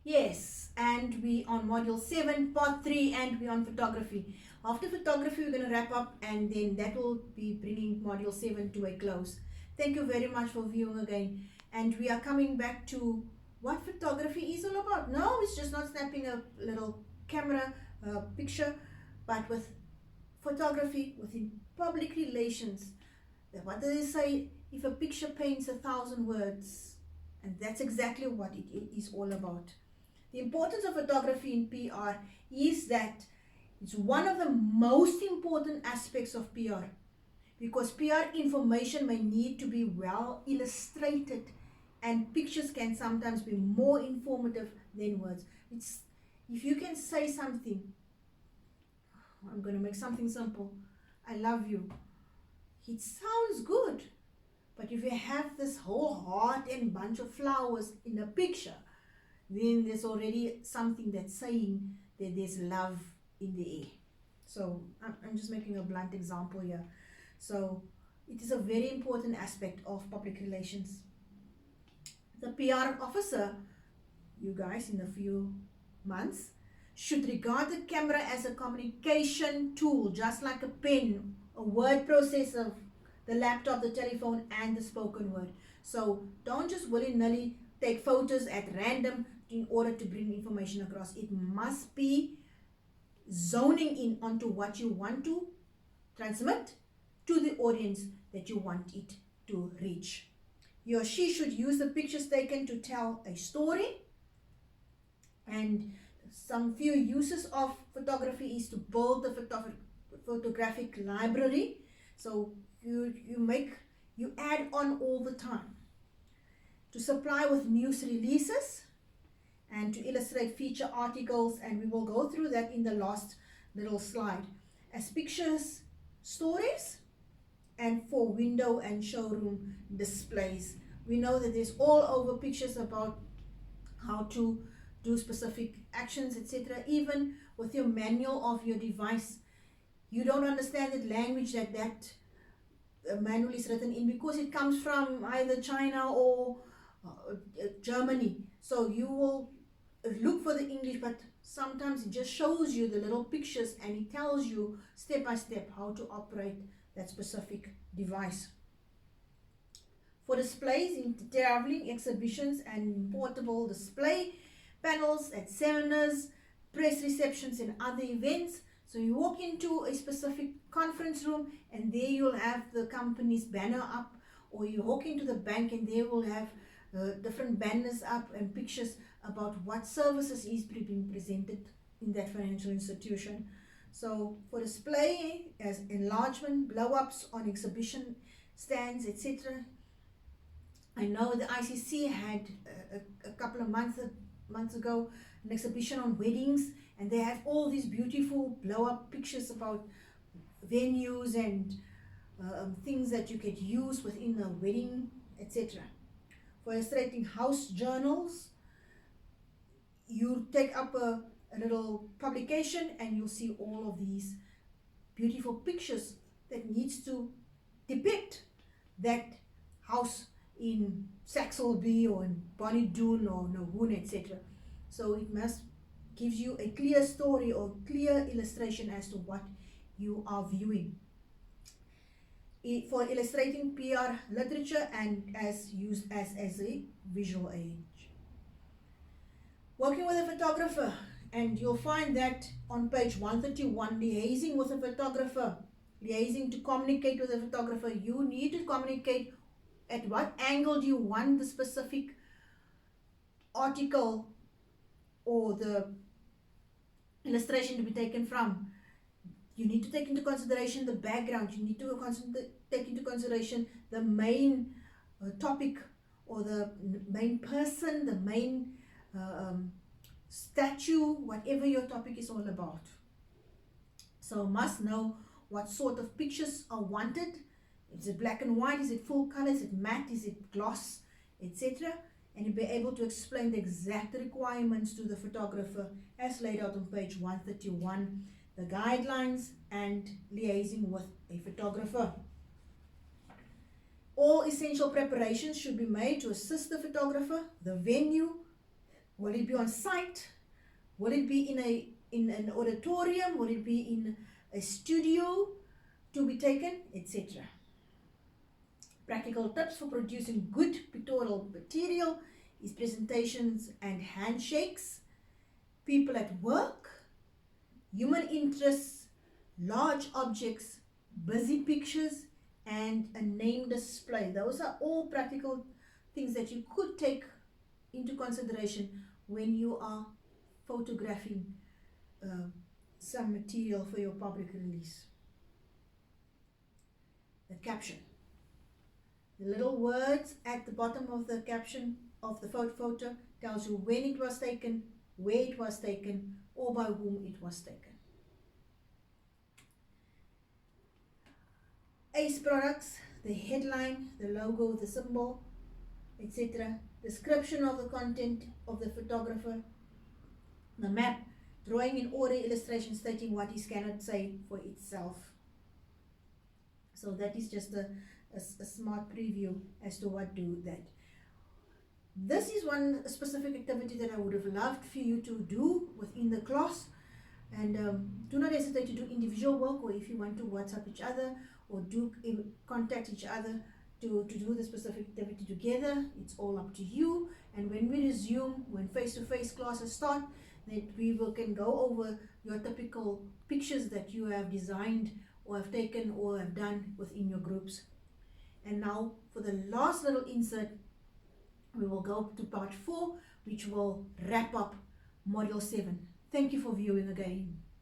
Yes, and we on module 7, part 3, and we on photography. After photography, we're going to wrap up, and then that will be bringing module 7 to a close. Thank you very much for viewing again. And we are coming back to what photography is all about. No, it's just not snapping a little camera picture, but with photography within public relations. What do they say? If a picture paints 1,000 words, and that's exactly what it is all about. The importance of photography in PR is that it's one of the most important aspects of PR, because PR information may need to be well illustrated, and pictures can sometimes be more informative than words. It's if you can say something, I'm going to make something simple. I love you. It sounds good, but if you have this whole heart and bunch of flowers in a picture, then there's already something that's saying that there's love in the air. So I'm just making a blunt example here. So it is a very important aspect of public relations. The PR officer, you guys, in a few months, should regard the camera as a communication tool, just like a pen, a word processor, the laptop, the telephone, and the spoken word. So don't just willy-nilly take photos at random in order to bring information across. It must be zoning in onto what you want to transmit to the audience that you want it to reach. He or she should use the pictures taken to tell a story. And some few uses of photography is to build the photographic library. So you add on all the time. To supply with news releases, and to illustrate feature articles, and we will go through that in the last little slide, as pictures, stories, and for window and showroom displays. We know that there's all over pictures about how to do specific actions, etc. Even with your manual of your device, you don't understand the language that manual is written in, because it comes from either China or Germany. So you will look for the English, but sometimes it just shows you the little pictures and it tells you step by step how to operate that specific device. For displays in traveling, exhibitions, and portable display panels at seminars, press receptions, and other events. So you walk into a specific conference room and there you'll have the company's banner up, or you walk into the bank and they will have different banners up and pictures about what services is being presented in that financial institution. So for display as enlargement, blow-ups on exhibition stands, etc. I know the ICC had a couple of months ago an exhibition on weddings, and they have all these beautiful blow-up pictures about venues and things that you could use within a wedding, etc. For illustrating house journals, you take up a little publication and you'll see all of these beautiful pictures that needs to depict that house in Saxelby or in Bonnie-Doon or Nahoon, etc. So it must gives you a clear story or clear illustration as to what you are viewing. For illustrating PR literature and as used as a visual aid. Working with a photographer, and you'll find that on page 131, liaising with a photographer, liaising to communicate with a photographer. You need to communicate at what angle do you want the specific article or the illustration to be taken from. You need to take into consideration the background. You need to take into consideration the main topic or the main person, the main statue, whatever your topic is all about. So must know what sort of pictures are wanted. Is it black and white? Is it full color? Is it matte? Is it gloss? Etc. And you'll be able to explain the exact requirements to the photographer as laid out on page 131, the guidelines and liaising with a photographer. All essential preparations should be made to assist the photographer, the venue, Will it be on site? Will it be in an auditorium? Will it be in a studio to be taken, etc.? Practical tips for producing good pictorial material is presentations and handshakes, people at work, human interests, large objects, busy pictures, and a name display. Those are all practical things that you could take into consideration when you are photographing some material for your public release. The caption. The little words at the bottom of the caption of the photo tells you when it was taken, where it was taken, or by whom it was taken. ACE products, the headline, the logo, the symbol, etc. Description of the content of the photographer, the map, drawing in order, illustration stating what is cannot say for itself. So that is just a smart preview as to what do that. This is one specific activity that I would have loved for you to do within the class. And do not hesitate to do individual work, or if you want to WhatsApp each other or do contact each other to do the specific activity together. It's all up to you. And when we resume, when face-to-face classes start, that we can go over your typical pictures that you have designed or have taken or have done within your groups. And now for the last little insert, we will go to part 4, which will wrap up Module 7. Thank you for viewing again.